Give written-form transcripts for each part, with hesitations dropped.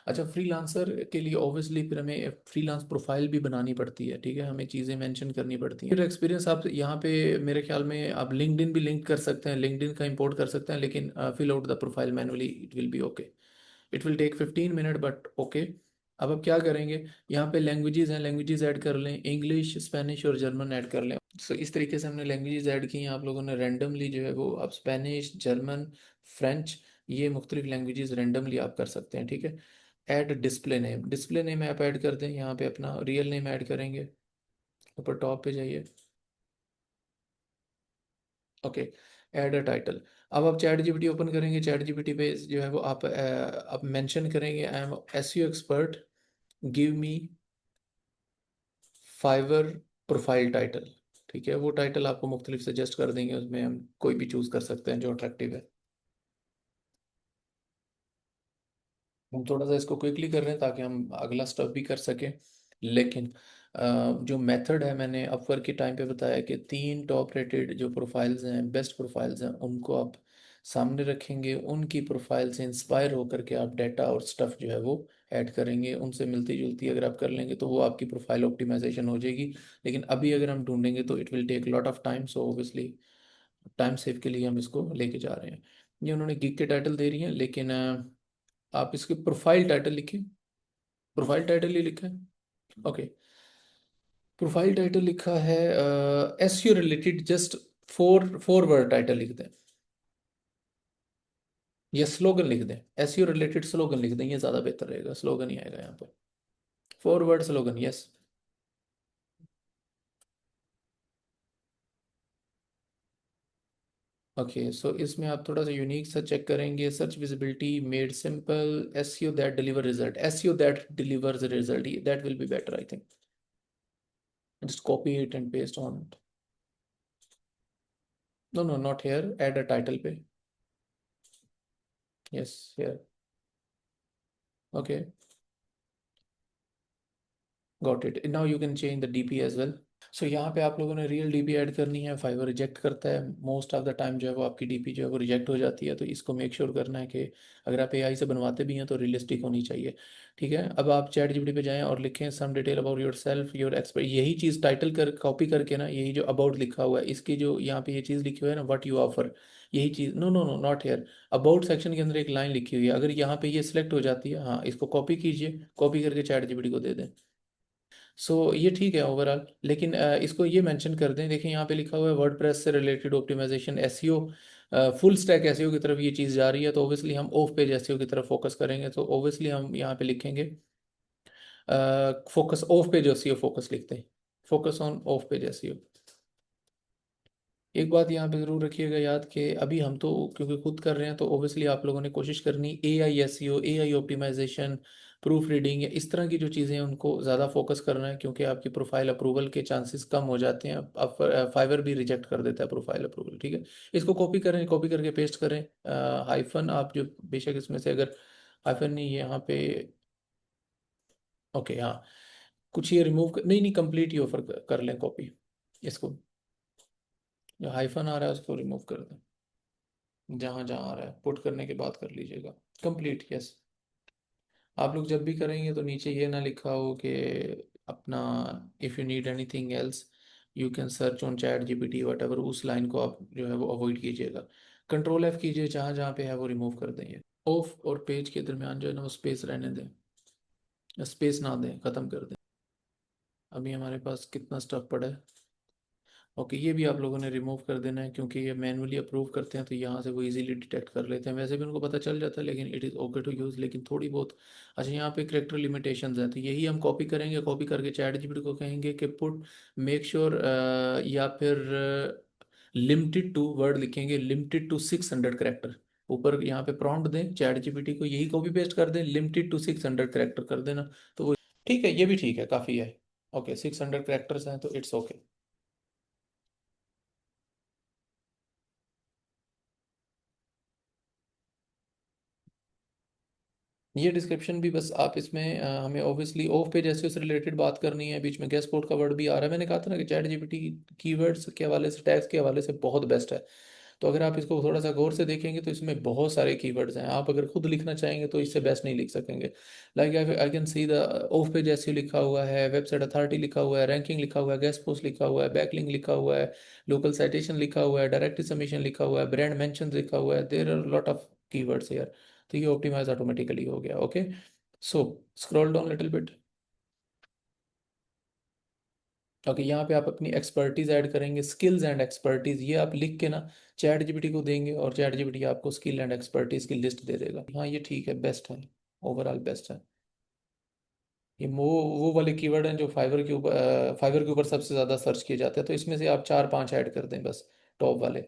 अच्छा, फ्रीलांसर के लिए ऑब्वियसली फिर हमें फ्रीलांस प्रोफाइल भी बनानी पड़ती है, ठीक है, हमें चीज़ें मेंशन करनी पड़ती हैं। फिर एक्सपीरियंस आप यहाँ पे मेरे ख्याल में आप लिंक्डइन भी लिंक कर सकते हैं, लिंक्डइन का इंपोर्ट कर सकते हैं, लेकिन fill out the profile manually, it will be okay. It will take 15 minute but okay. अब क्या करेंगे, यहाँ पे लैंग्वेजेस हैं, लैंग्वेजेस ऐड कर लें, इंग्लिश, स्पेनिश और जर्मन ऐड कर लें। सो इस तरीके से हमने लैंग्वेजेस ऐड की हैं, आप लोगों ने रैंडमली जो है वो आप स्पेनिश, जर्मन, फ्रेंच, ये मुख्तलिफ लैंग्वेजेस रैंडमली आप कर सकते हैं, ठीक है। Add display name, display name आप ऐड कर दें, यहाँ पे अपना रियल नेम ऐड करेंगे, ऊपर टॉप पे जाइए, ओके। Add a title. अब आप चैट जीपीटी ओपन करेंगे, चैट जीपीटी पे जो है वो आप मेंशन करेंगे I am SEO expert, give me Fiverr profile title, ठीक है। वो टाइटल आपको मुख्तलिफ सजेस्ट कर देंगे, उसमें हम कोई भी चूज़ कर सकते हैं जो अट्रैक्टिव है। हम थोड़ा सा इसको क्विकली कर रहे हैं ताकि हम अगला स्टेप भी कर सकें, लेकिन जो मेथड है मैंने अपवर्क के टाइम पे बताया कि 3 टॉप रेटेड जो प्रोफाइल्स हैं, बेस्ट प्रोफाइल्स हैं, उनको आप सामने रखेंगे, उनकी प्रोफाइल से इंस्पायर होकर के आप डाटा और स्टफ जो है वो ऐड करेंगे, उनसे मिलती जुलती अगर आप कर लेंगे तो वो आपकी प्रोफाइल ऑप्टिमाइजेशन हो जाएगी। लेकिन अभी अगर हम ढूंढेंगे तो it will take lot of time, so obviously time save के लिए हम इसको लेके जा रहे हैं। ये उन्होंने गिग के टाइटल दे रही हैं, लेकिन आप इसके प्रोफाइल टाइटल लिखिए, प्रोफाइल टाइटल ही लिखा है, ओके। प्रोफाइल टाइटल लिखा है SEO related, just four four word title लिख दें, या स्लोगन लिख दें, एसईओ रिलेटेड स्लोगन लिख दें, ये ज़्यादा बेहतर रहेगा, स्लोगन ही आएगा यहाँ पर, 4 word slogan, yes. Okay, so इसमें आप थोड़ा सा यूनिक सा चेक करेंगे, search visibility made simple, SEO that deliver result, SEO that delivers result, that will be better I think. Just copy it and paste on it. No no, not here, add a title पे, yes, here, okay, got it. Now you can change the DP as well. So यहाँ पे आप लोगों ने real DP add करनी है, fibre reject करता है मोस्ट ऑफ द टाइम, जो है वो आपकी डीपी जो है वो रिजेक्ट हो जाती है, तो इसको मेक श्योर करना है कि अगर आप एआई से बनवाते भी हैं तो रियलिस्टिक होनी चाहिए, ठीक है। अब आप चैट जीपीटी पे जाएं और लिखें some detail about yourself your expert, यही चीज़ टाइटल कर कॉपी करके ना, यही जो अबाउट लिखा हुआ है इसकी जो यहाँ पे ये चीज़ लिखी हुई है ना, व्हाट यू ऑफर, यही चीज़, no no no, not here, about section के अंदर एक लाइन लिखी हुई है, अगर यहाँ पे ये सिलेक्ट हो जाती है, हाँ, इसको कॉपी कीजिए, कॉपी करके चैट जीपीटी को दे दें। सो ये ठीक है ओवरऑल, लेकिन इसको ये मेंशन कर दें, देखिए यहाँ पे लिखा हुआ है वर्डप्रेस से related optimization SEO, full stack SEO की तरफ ये चीज़ जा रही है, तो ओबियसली हम ऑफ पेज एसईओ की तरफ फोकस करेंगे, तो ओबियसली हम यहाँ पे लिखेंगे focus of page SEO, focus लिखते हैं, focus on off page SEO. एक बात यहाँ पे ज़रूर रखिएगा याद कि अभी हम तो क्योंकि खुद कर रहे हैं, तो ओबियसली आप लोगों ने कोशिश करनी A I S C O, A I optimisation, proofreading या इस तरह की जो चीज़ें हैं उनको ज़्यादा फोकस करना है, क्योंकि आपकी प्रोफाइल अप्रूवल के चांसेस कम हो जाते हैं, अब फाइवर भी रिजेक्ट कर देता है प्रोफाइल अप्रूवल, ठीक है। इसको कॉपी करें, कॉपी करके पेस्ट करें, हाइफन आप जो बेशक इसमें से अगर हाइफन नहीं यहाँ पे, ओके, हाँ, कुछ ये रिमूव नहीं नहीं, कंप्लीट ही ऑफर कर लें कॉपी, इसको जो हाइफन आ रहा है उसको रिमूव कर दें, जहाँ जहाँ आ रहा है पुट करने के बाद कर लीजिएगा, कंप्लीट, यस। आप लोग जब भी करेंगे तो नीचे ये ना लिखा हो कि अपना if you need anything else you can search on chat GPT what ever, उस लाइन को आप जो है वो अवॉइड कीजिएगा, कंट्रोल एफ कीजिए, जहाँ जहाँ पे है वो रिमूव कर देंगे। ऑफ और पेज के दरमियान जो है ना वो स्पेस रहने दें, स्पेस ना दें, ख़त्म कर दें। अभी हमारे पास कितना स्टफ पड़ा है, ओके, ये भी आप लोगों ने रिमूव कर देना है, क्योंकि ये मैनुअली अप्रूव करते हैं तो यहाँ से वो इजीली डिटेक्ट कर लेते हैं, वैसे भी उनको पता चल जाता है, लेकिन it is okay to use, लेकिन थोड़ी बहुत। अच्छा, यहाँ पे करेक्टर लिमिटेशंस हैं, तो यही हम कॉपी करेंगे, कॉपी करके चैट जीपीटी को कहेंगे कि पुट मेक श्योर, या फिर लिमिटेड टू वर्ड लिखेंगे, लिमिटेड टू 600 करेक्टर, ऊपर यहाँ पे प्रॉम्प्ट दें चैट जीपीटी को, यही कॉपी पेस्ट कर दें, लिमिटेड टू 600 करेक्टर कर देना, तो वो ठीक है, ये भी ठीक है, काफ़ी है, ओके, 600 करेक्टर्स हैं तो इट्स ओके। ये डिस्क्रिप्शन भी बस आप इसमें हमें ऑब्वियसली ऑफ पेज एसईओ से रिलेटेड बात करनी है, बीच में गेस्ट स्पॉट का वर्ड भी आ रहा है, मैंने कहा था ना कि चैट जीपीटी कीवर्ड्स के हवाले से, टैग्स के हवाले से बहुत बेस्ट है, तो अगर आप इसको थोड़ा सा गौर से देखेंगे तो इसमें बहुत सारे कीवर्ड्स हैं, आप अगर खुद लिखना चाहेंगे तो इससे बेस्ट नहीं लिख सकेंगे। Like I can see the of page SEO लिखा हुआ है, वेबसाइट अथॉरिटी लिखा हुआ है, रैंकिंग लिखा हुआ है, गेस्ट पोस्ट लिखा हुआ है, बैकलिंक लिखा हुआ है, लोकल साइटेशन लिखा हुआ है, डायरेक्ट सबमिशन लिखा हुआ है, ब्रांड मेंशन लिखा हुआ है, there are lot of keywords here. तो ये ऑप्टिमाइज ऑटोमेटिकली हो गया। Okay, so scroll down little bit. Okay, यहाँ पे आप अपनी एक्सपर्टीज ऐड करेंगे, स्किल्स एंड एक्सपर्टीज, ये आप लिख के ना चैट जीपीटी को देंगे और चैट जीपीटी आपको स्किल एंड एक्सपर्टीज की लिस्ट दे देगा। हाँ ये ठीक है, बेस्ट है, ओवरऑल बेस्ट है। ये वो वाले कीवर्ड हैं जो फाइवर के ऊपर सबसे ज़्यादा सर्च किए जाते हैं, तो इसमें से आप चार पांच ऐड कर दें बस, टॉप वाले।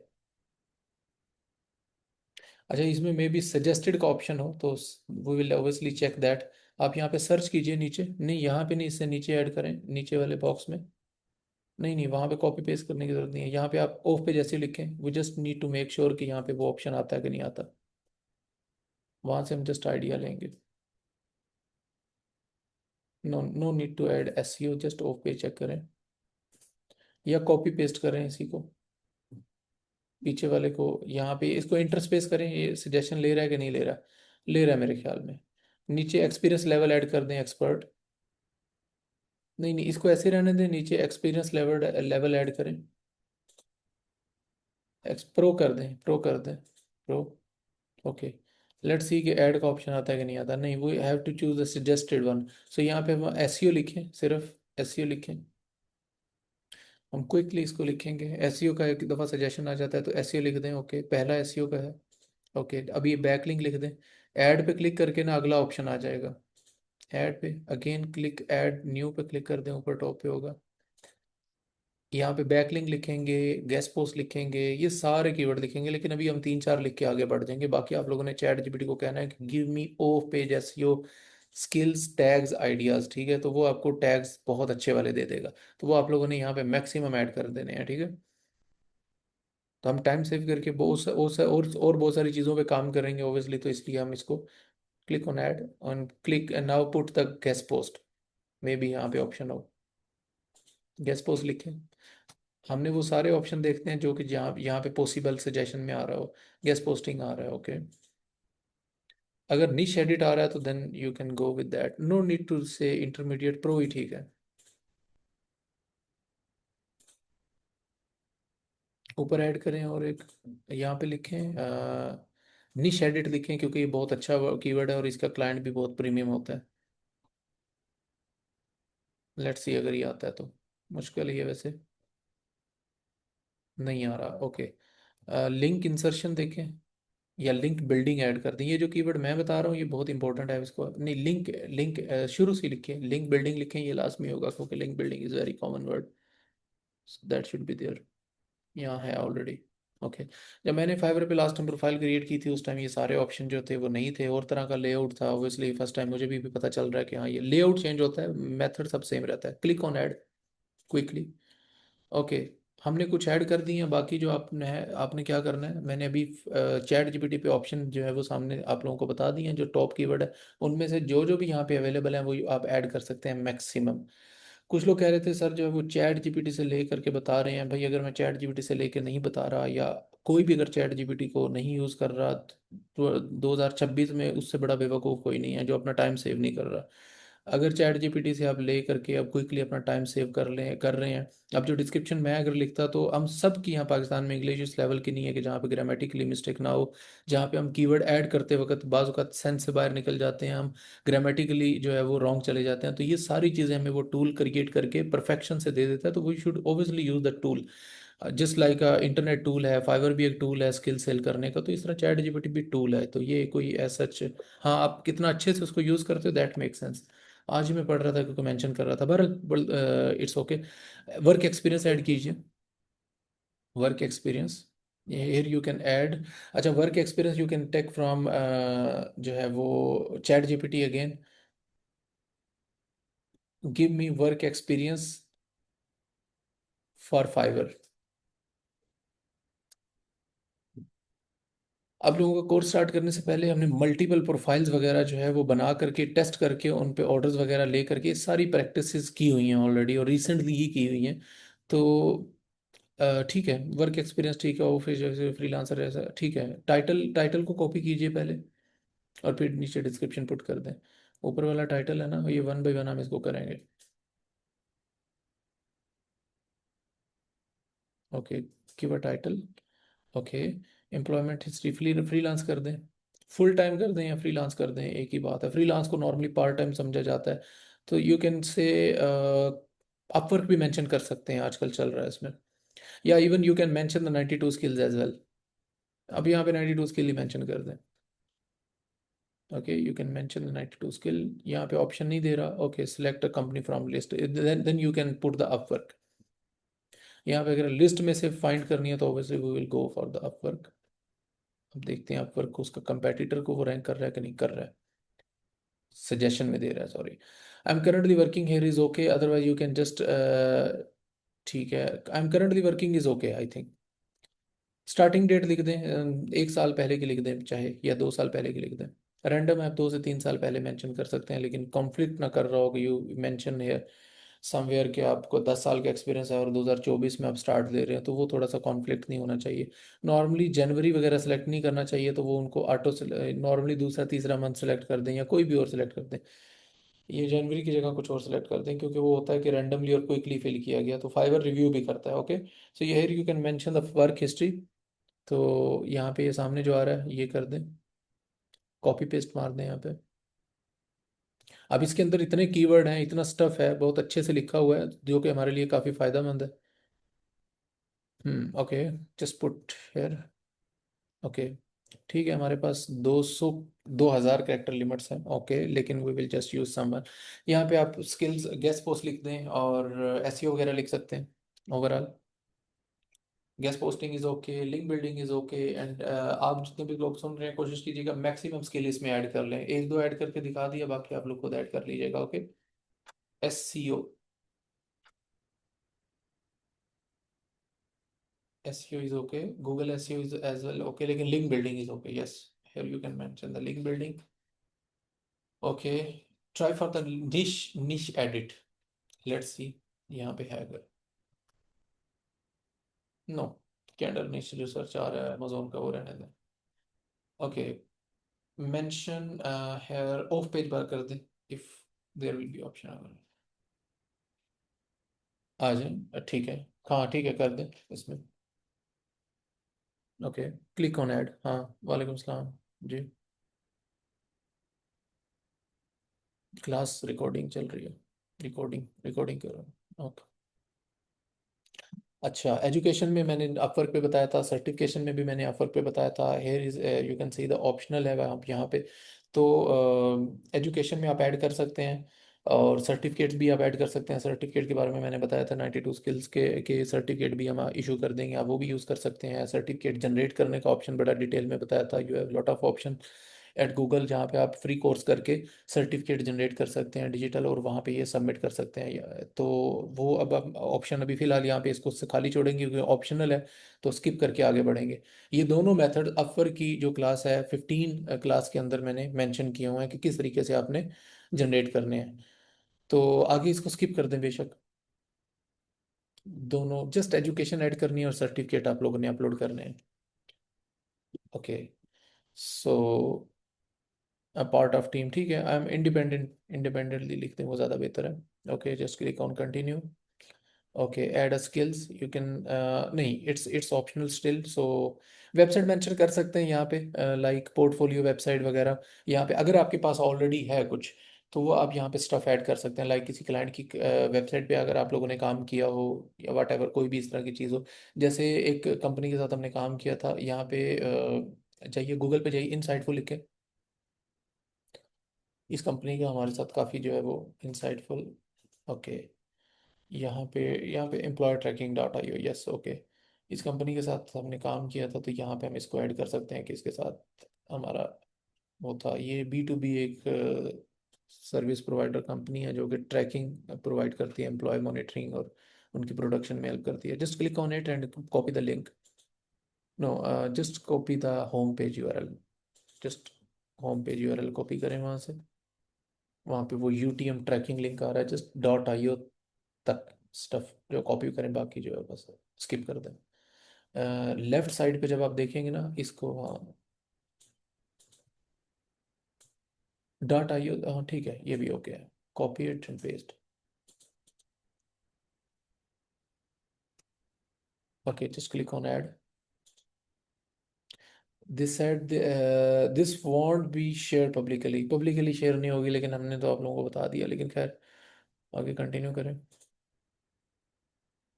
अच्छा, इसमें मे बी सजेस्टेड का ऑप्शन हो तो we will obviously check that. आप यहाँ पे सर्च कीजिए नीचे, नहीं यहाँ पे नहीं, इससे नीचे ऐड करें, नीचे वाले बॉक्स में। नहीं नहीं, वहाँ पे कॉपी पेस्ट करने की जरूरत नहीं है, यहाँ पे आप ऑफ पे जैसे लिखें, we just need to make sure कि यहाँ पे वो ऑप्शन आता है कि नहीं आता। वहाँ से हम जस्ट आइडिया लेंगे। No no need to add SEO, just off page check करें या कॉपी पेस्ट करें इसी को, पीछे वाले को, यहाँ पे इसको इंटरस्पेस करें, ये सजेशन ले रहा है कि नहीं ले रहा, ले रहा है मेरे ख्याल में। नीचे एक्सपीरियंस लेवल ऐड कर दें, एक्सपर्ट। नहीं नहीं, इसको ऐसे रहने दें, नीचे एक्सपीरियंस लेवल लेवल ऐड करें, एक्स प्रो कर दें, प्रो कर दें, प्रो। ओके, लेट्स सी कि ऐड का ऑप्शन आता है कि नहीं आता। नहीं, वो have to choose the suggested one. So यहाँ पे हम एसईओ लिखें, सिर्फ एसईओ लिखें। हम क्विकली इसको लिखेंगे, एसईओ का एक दफ़ा सजेशन आ जाता है तो एसईओ लिख दें। ओके, पहला एसईओ का है। ओके, अभी बैकलिंक लिख दें। ऐड पे क्लिक करके ना अगला ऑप्शन आ जाएगा, ऐड पे अगेन क्लिक, ऐड न्यू पे क्लिक कर दें, ऊपर टॉप पे होगा। यहाँ पे बैकलिंक लिखेंगे, गेस्ट पोस्ट लिखेंगे, ये सारे कीवर्ड लिखेंगे, लेकिन अभी हम तीन चार लिख के आगे बढ़ जाएंगे। बाकी आप लोगों ने चैट जीपीटी को कहना है कि give me of page SEO skills tags ideas, ठीक है, तो वो आपको टैग्स बहुत अच्छे वाले दे देगा। तो वो आप लोगों ने यहाँ पे मैक्सिमम ऐड कर देने हैं, ठीक है। तो हम टाइम सेव करके और बहुत सारी चीज़ों पे काम करेंगे ओब्वियसली, तो इसलिए हम इसको click on add, on click and now put the guest post, may be यहाँ पे ऑप्शन हो, गेस्ट पोस्ट लिखें। हमने वो सारे ऑप्शन देखते हैं जो कि जहाँ यहाँ पे पॉसिबल सजेशन में आ रहा हो, गेस्ट पोस्टिंग आ रहा है। ओके, अगर निश एडिट आ रहा है तो then you can go with that, no need to say intermediate, pro ही ठीक है। ऊपर ऐड करें और एक यहाँ पे लिखें निश एडिट लिखें, क्योंकि ये बहुत अच्छा कीवर्ड है और इसका क्लाइंट भी बहुत प्रीमियम होता है। लेट्स सी अगर ये आता है तो, मुश्किल ही है वैसे, नहीं आ रहा। ओके, लिंक इंसर्शन देखें या लिंक बिल्डिंग ऐड कर दें। ये जो कीवर्ड मैं बता रहा हूँ ये बहुत इंपॉर्टेंट है, इसको नहीं, लिंक लिंक शुरू से लिखें, लिंक बिल्डिंग लिखें, ये लास्ट में होगा क्योंकि link building is very common word, that should be there. यहाँ है ऑलरेडी। ओके, जब मैंने फाइवर पे लास्ट टाइम प्रोफाइल क्रिएट की थी उस टाइम ये सारे ऑप्शन जो थे वो नहीं थे, और तरह का लेआउट था ऑब्वियसली, फर्स्ट टाइम मुझे भी पता चल रहा है कि हाँ ये लेआउट चेंज होता है, मेथड सब सेम रहता है। Click on add quickly. Okay, हमने कुछ ऐड कर दिए हैं, बाकी जो आपने है, आपने क्या करना है, मैंने अभी चैट जीपीटी पे ऑप्शन जो है वो सामने आप लोगों को बता दिए हैं, जो टॉप कीवर्ड है उनमें से जो जो भी यहाँ पे अवेलेबल है वो आप ऐड कर सकते हैं मैक्सिमम। कुछ लोग कह रहे थे सर जो है वो चैट जीपीटी से ले करके बता रहे हैं, भाई अगर मैं चैट जीपीटी से लेके नहीं बता रहा, या कोई भी अगर चैट जीपीटी को नहीं यूज़ कर रहा तो 2026 में उससे बड़ा बेवकूफ़ कोई नहीं है जो अपना टाइम सेव नहीं कर रहा। अगर चैट जीपीटी से आप ले करके अब क्विकली अपना टाइम सेव कर रहे हैं, अब जो डिस्क्रिप्शन मैं अगर लिखता तो हम सब की यहाँ पाकिस्तान में इंग्लिश इस लेवल की नहीं है कि जहाँ पे ग्रामेटिकली मिस्टेक ना हो, जहाँ पे हम कीवर्ड ऐड करते वक्त बाज़ औक़ात सेंस से बाहर निकल जाते हैं, हम ग्रामेटिकली जो है वो रॉन्ग चले जाते हैं, तो ये सारी चीज़ें हमें वो टूल क्रिएट करके परफेक्शन से दे देता है। तो we should obviously use the tool, just like internet tool है, फाइवर भी एक टूल है स्किल सेल करने का, तो इस तरह चैट जीपीटी भी टूल है, तो ये कोई ऐसा हाँ आप कितना अच्छे से उसको यूज़ करते हो दैट मेक सेंस। आज ही मैं पढ़ रहा था क्योंकि मेंशन कर रहा था, बहरहाल it's okay. Work experience add कीजिए, work experience, here you can add. अच्छा, work experience you can take from जो है वो ChatGPT again, give me work experience for Fiverr. अब लोगों का कोर्स स्टार्ट करने से पहले हमने मल्टीपल प्रोफाइल्स वगैरह जो है वो बना करके टेस्ट करके उन पे ऑर्डर्स वगैरह ले करके सारी प्रैक्टिसेस की हुई हैं ऑलरेडी और रिसेंटली ही की हुई हैं। तो ठीक है, वर्क एक्सपीरियंस ठीक है, ऑफिस जैसे फ्रीलांसर ऐसा ठीक है। टाइटल टाइटल को कॉपी कीजिए पहले, और फिर नीचे डिस्क्रिप्शन पुट कर दें। ऊपर वाला टाइटल है ना, ये वन बाय वन हम इसको करेंगे। Okay, give a title. Okay, employment history freelance कर दें, फुल टाइम कर दें या फ्रीलांस कर दें, एक ही बात है। फ्रीलांस को नॉर्मली पार्ट टाइम समझा जाता है, तो यू कैन से अपवर्क भी मेंशन कर सकते हैं, आजकल चल रहा है इसमें। या even you can mention the 92 skills as well. अब यहाँ पे 92 स्किल ही मेंशन कर दें। Okay, you can mention the 92 skill. यहाँ पे ऑप्शन नहीं दे रहा। Okay, select a company from list, then you can put the Upwork. यहाँ पे अगर लिस्ट में से फाइंड करनी है तो obviously we will go for the Upwork. अब देखते हैं अपवर्क को, उसका कंपेटिटर को वो रैंक कर रहा है कि नहीं कर रहा है। सजेशन में दे रहा है, sorry. I am currently working here is okay, otherwise you can just, ठीक है, I am currently working is okay I think. Starting date लिख दें, एक साल पहले की लिख दें चाहे, या 2 साल पहले की लिख दें। रैंडम ऐप 2 से 3 साल पहले मेंशन कर सकते हैं, लेकिन कॉन्फ्लिक्ट ना कर रहा हो कि यू मेंशन है समवेयर कि आपको 10 साल का एक्सपीरियंस है और 2024 में आप स्टार्ट दे रहे हैं, तो वो थोड़ा सा कॉन्फ्लिक्ट नहीं होना चाहिए। नॉर्मली जनवरी वगैरह सेलेक्ट नहीं करना चाहिए, तो वो उनको ऑटो, नॉर्मली दूसरा तीसरा मंथ सेलेक्ट कर दें या कोई भी और सेलेक्ट कर दें। ये जनवरी की जगह कुछ और सेलेक्ट कर दें, क्योंकि वो होता है कि रैंडमली और क्विकली फिल किया गया, तो फाइवर रिव्यू भी करता है। Okay, so here you can mention the work history. तो यहाँ पे ये सामने जो आ रहा है ये कर दें, कॉपी पेस्ट मार दें यहाँ पे। अब इसके अंदर इतने कीवर्ड हैं, इतना स्टफ है, बहुत अच्छे से लिखा हुआ है, जो कि हमारे लिए काफ़ी फायदेमंद है। Okay, just put here. Okay, ठीक है, हमारे पास 2,000 कैरेक्टर लिमिट्स हैं। ओके, लेकिन we will just use someone. यहाँ पे आप स्किल्स गेस्ट पोस्ट लिख दें और एसईओ वगैरह लिख सकते हैं overall. Guest posting is okay, link building is okay, and आप जितने भी लोग सुन रहे हैं कोशिश कीजिएगा मैक्सिमम स्किल इसमें ऐड कर लें। एक दो ऐड करके दिखा दिया, बाकी आप लोग खुद ऐड कर लीजिएगा। Okay, SCO, SEO is okay, Google SEO is as well okay, लेकिन link building is okay. Yes, here you can mention the link building. Okay, try for the niche edit. Let's see, यहाँ पे है अगर, no, candle निश जो search आ रहा है Amazon का वो रहने दें। Okay, mention here of page बार कर दें, if there will be option अगर आ जाए, ठीक है। हाँ ठीक है, कर दें इसमें। Okay, click on add. हाँ, वालेकुम सलाम जी। क्लास रिकॉर्डिंग चल रही है, रिकॉर्डिंग रिकॉर्डिंग कर रहा हूँ। ओके, अच्छा, एजुकेशन में मैंने अपवर्क पे बताया था, सर्टिफिकेशन में भी मैंने अपवर्क पे बताया था। Here is, you can see the optional है आप यहाँ पे। तो एजुकेशन में आप ऐड कर सकते हैं, और सर्टिफिकेट्स भी आप ऐड कर सकते हैं। सर्टिफिकेट के बारे में मैंने बताया था, 92 स्किल्स के सर्टिफिकेट भी हम इशू कर देंगे, आप वो भी यूज़ कर सकते हैं। सर्टिफिकेट जनरेट करने का ऑप्शन बड़ा डिटेल में बताया था। You have lot of option at Google, जहाँ पे आप फ्री कोर्स करके सर्टिफिकेट जनरेट कर सकते हैं डिजिटल, और वहाँ पे ये सबमिट कर सकते हैं। तो वो अब ऑप्शन अभी फ़िलहाल यहाँ पे इसको खाली छोड़ेंगे क्योंकि ऑप्शनल है, तो स्किप करके आगे बढ़ेंगे। ये दोनों मेथड अपवर की जो क्लास है 15 क्लास के अंदर मैंने मेंशन किए हुए हैं कि किस तरीके से आपने जनरेट करने हैं। तो आगे इसको स्किप कर दें बेशक। दोनों जस्ट एजुकेशन ऐड करनी है और सर्टिफिकेट आप लोगों ने अपलोड करने हैं। Okay, so part of team, ठीक है। आई एम इंडिपेंडेंट, इंडिपेंडेंटली लिखते हैं वो ज़्यादा बेहतर है। Okay, just click on continue. Okay, add a skills you can, नहीं, it's optional still. So website mention कर सकते हैं यहाँ पे, लाइक पोर्टफोलियो वेबसाइट वगैरह। यहाँ पे अगर आपके पास ऑलरेडी है कुछ, तो वो आप यहाँ पे स्टफ ऐड कर सकते हैं, लाइक किसी क्लाइंट की वेबसाइट पे अगर आप लोगों ने काम किया हो, या वट एवर कोई भी इस तरह की चीज़ हो। जैसे एक कंपनी के साथ हमने काम किया था, यहाँ पे जाइए गूगल पे जाइए, इनसाइटफुल लिख के। इस कंपनी का हमारे साथ काफ़ी जो है वो इंसाइटफुल। ओके, यहाँ पे employ tracking data, yo yes, okay. इस कंपनी के साथ हमने काम किया था, तो यहाँ पे हम इसको ऐड कर सकते हैं कि इसके साथ हमारा वो था। ये B2B एक सर्विस प्रोवाइडर कंपनी है, जो कि ट्रैकिंग प्रोवाइड करती है, एम्प्लॉय मॉनिटरिंग और उनकी प्रोडक्शन में हेल्प करती है। Just click on it and copy the link. No, just copy the home page URL। Just home page URL copy करें वहाँ से। वहाँ पे वो UTM ट्रैकिंग लिंक आ रहा है, जस्ट .io तक स्टफ जो कॉपी करें, बाकी जो है बस स्किप कर दें। लेफ्ट साइड पे जब आप देखेंगे ना इसको, हाँ डॉट आइयो, हाँ ठीक है, ये भी ओके है। Copy it and paste. Okay, just click on add. This side, this won't be share publicly, publicly share नहीं होगी, लेकिन हमने तो आप लोगों को बता दिया, लेकिन खैर आगे कंटिन्यू करें।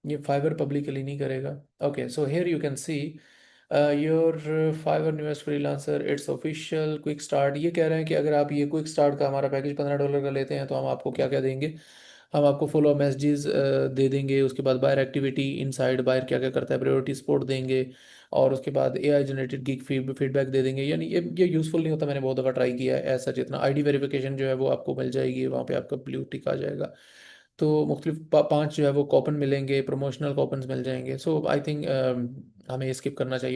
ये फाइवर पब्लिकली नहीं करेगा। Okay, so here you can see your Fiverr newest freelancer, it's official quick start. ये कह रहे हैं कि अगर आप ये क्विक स्टार्ट का हमारा पैकेज $15 का लेते हैं तो हम आपको क्या क्या देंगे। हम आपको फॉलो मैसेजेस दे देंगे, उसके बाद बायर एक्टिविटी इनसाइड बायर क्या क्या करता है, प्रायोरिटी सपोर्ट देंगे, और उसके बाद एआई जनरेटेड गिग फीडबैक दे देंगे। यानी ये यूज़फुल नहीं होता, मैंने बहुत दफ़ा ट्राई किया है ऐसा। जितना आईडी वेरिफिकेशन जो है वो आपको मिल जाएगी, वहाँ पे आपका ब्लू टिक आ जाएगा। तो मुख्तलिफ पांच जो है वो कॉपन मिलेंगे, प्रमोशनल कॉपन्स मिल जाएंगे। सो आई थिंक हमें स्किप करना चाहिए।